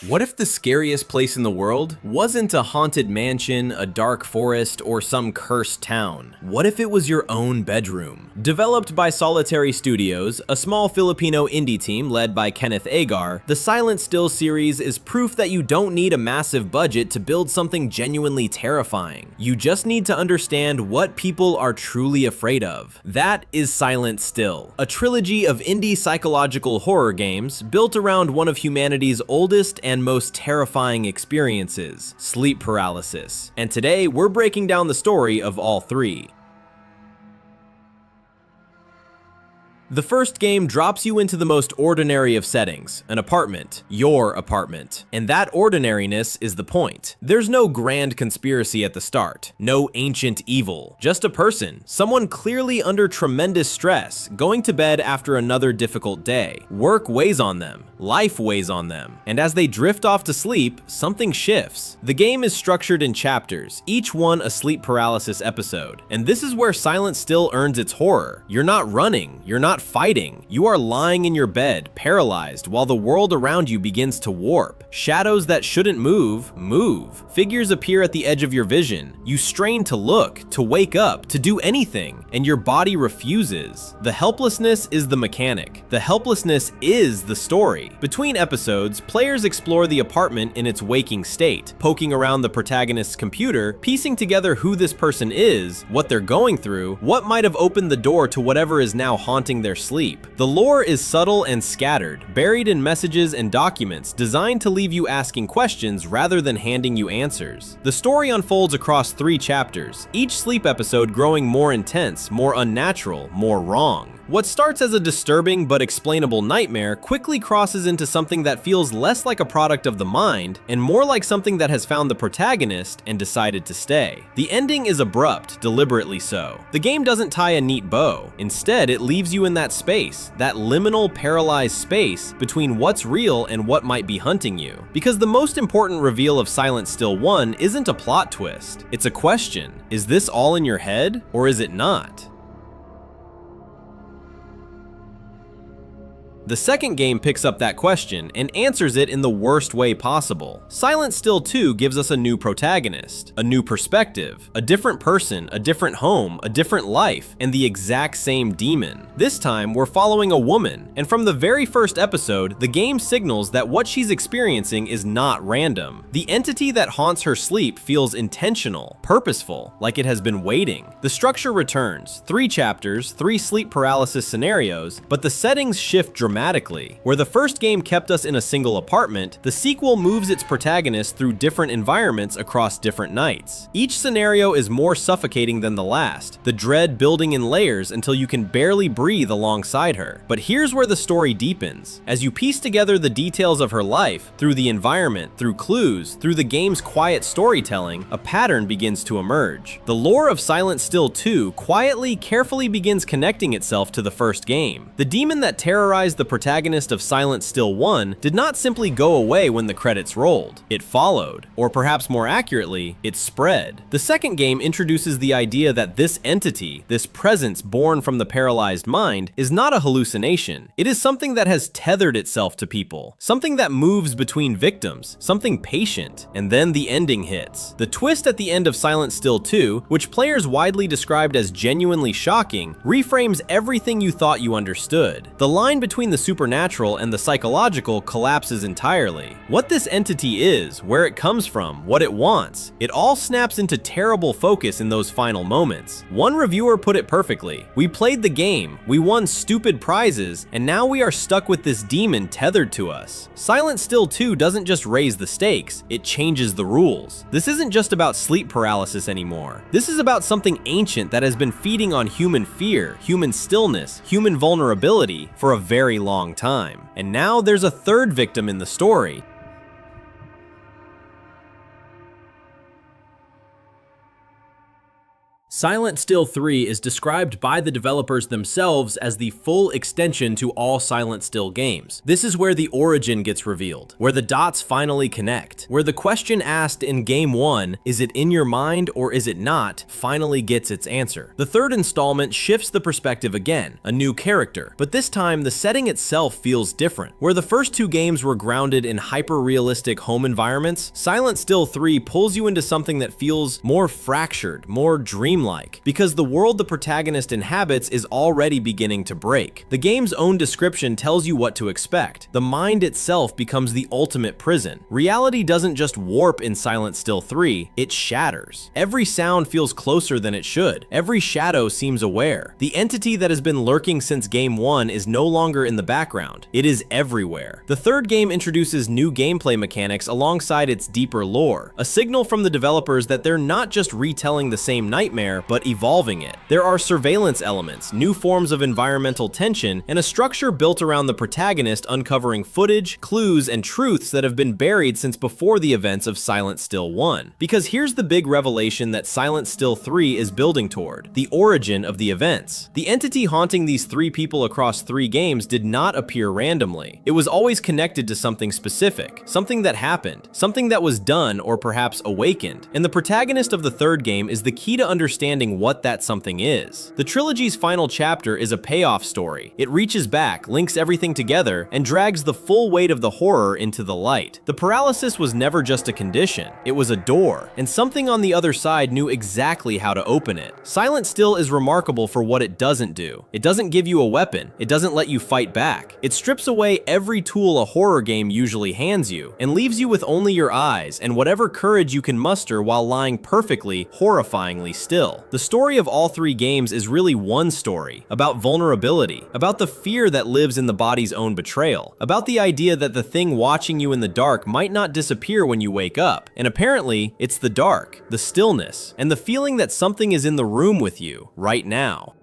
What if the scariest place in the world wasn't a haunted mansion, a dark forest, or some cursed town? What if it was your own bedroom? Developed by SolitaryStudios, a small Filipino indie team led by Keneth Agar, the Silent Still series is proof that you don't need a massive budget to build something genuinely terrifying. You just need to understand what people are truly afraid of. That is Silent Still, a trilogy of indie psychological horror games built around one of humanity's oldest and most terrifying experiences, sleep paralysis. And today, we're breaking down the story of all three. The first game drops you into the most ordinary of settings, an apartment, your apartment. And that ordinariness is the point. There's no grand conspiracy at the start, no ancient evil, just a person, someone clearly under tremendous stress, going to bed after another difficult day. Work weighs on them, life weighs on them, and as they drift off to sleep, something shifts. The game is structured in chapters, each one a sleep paralysis episode, and this is where Silent Still earns its horror. You're not running, you're not fighting. You are lying in your bed, paralyzed, while the world around you begins to warp. Shadows that shouldn't move, move. Figures appear at the edge of your vision. You strain to look, to wake up, to do anything, and your body refuses. The helplessness is the mechanic. The helplessness is the story. Between episodes, players explore the apartment in its waking state, poking around the protagonist's computer, piecing together who this person is, what they're going through, what might have opened the door to whatever is now haunting their sleep. The lore is subtle and scattered, buried in messages and documents designed to leave you asking questions rather than handing you answers. The story unfolds across 3 chapters, each sleep episode growing more intense, more unnatural, more wrong. What starts as a disturbing but explainable nightmare quickly crosses into something that feels less like a product of the mind and more like something that has found the protagonist and decided to stay. The ending is abrupt, deliberately so. The game doesn't tie a neat bow. Instead, it leaves you in that space, that liminal, paralyzed space between what's real and what might be hunting you. Because the most important reveal of Silent Still 1 isn't a plot twist. It's a question. Is this all in your head, or is it not? The second game picks up that question and answers it in the worst way possible. Silent Still 2 gives us a new protagonist, a new perspective, a different person, a different home, a different life, and the exact same demon. This time, we're following a woman, and from the very first episode, the game signals that what she's experiencing is not random. The entity that haunts her sleep feels intentional, purposeful, like it has been waiting. The structure returns, 3 chapters, 3 sleep paralysis scenarios, but the settings shift dramatically. Where the first game kept us in a single apartment, the sequel moves its protagonist through different environments across different nights. Each scenario is more suffocating than the last, the dread building in layers until you can barely breathe alongside her. But here's where the story deepens. As you piece together the details of her life, through the environment, through clues, through the game's quiet storytelling, a pattern begins to emerge. The lore of Silent Still 2 quietly, carefully begins connecting itself to the first game. The demon that terrorized the protagonist of Silent Still 1 did not simply go away when the credits rolled. It followed, or perhaps more accurately, it spread. The second game introduces the idea that this entity, this presence born from the paralyzed mind, is not a hallucination. It is something that has tethered itself to people, something that moves between victims, something patient. And then the ending hits. The twist at the end of Silent Still 2, which players widely described as genuinely shocking, reframes everything you thought you understood. The line between the supernatural and the psychological collapses entirely. What this entity is, where it comes from, what it wants, it all snaps into terrible focus in those final moments. One reviewer put it perfectly: "We played the game, we won stupid prizes, and now we are stuck with this demon tethered to us." Silent Still 2 doesn't just raise the stakes, it changes the rules. This isn't just about sleep paralysis anymore. This is about something ancient that has been feeding on human fear, human stillness, human vulnerability for a very long time. And now there's a third victim in the story. Silent Still 3 is described by the developers themselves as the full extension to all Silent Still games. This is where the origin gets revealed, where the dots finally connect, where the question asked in Game 1, is it in your mind or is it not, finally gets its answer. The third installment shifts the perspective again, a new character, but this time the setting itself feels different. Where the first two games were grounded in hyper-realistic home environments, Silent Still 3 pulls you into something that feels more fractured, more dreamlike, because the world the protagonist inhabits is already beginning to break. The game's own description tells you what to expect. The mind itself becomes the ultimate prison. Reality doesn't just warp in Silent Still 3, it shatters. Every sound feels closer than it should. Every shadow seems aware. The entity that has been lurking since Game 1 is no longer in the background. It is everywhere. The third game introduces new gameplay mechanics alongside its deeper lore, a signal from the developers that they're not just retelling the same nightmare, but evolving it. There are surveillance elements, new forms of environmental tension, and a structure built around the protagonist uncovering footage, clues, and truths that have been buried since before the events of Silent Still 1. Because here's the big revelation that Silent Still 3 is building toward: the origin of the events. The entity haunting these three people across three games did not appear randomly. It was always connected to something specific, something that happened, something that was done or perhaps awakened. And the protagonist of the third game is the key to understanding what that something is. The trilogy's final chapter is a payoff story. It reaches back, links everything together, and drags the full weight of the horror into the light. The paralysis was never just a condition, it was a door, and something on the other side knew exactly how to open it. Silent Still is remarkable for what it doesn't do. It doesn't give you a weapon, it doesn't let you fight back. It strips away every tool a horror game usually hands you, and leaves you with only your eyes and whatever courage you can muster while lying perfectly, horrifyingly still. The story of all three games is really one story, about vulnerability, about the fear that lives in the body's own betrayal, about the idea that the thing watching you in the dark might not disappear when you wake up. And apparently, it's the dark, the stillness, and the feeling that something is in the room with you right now.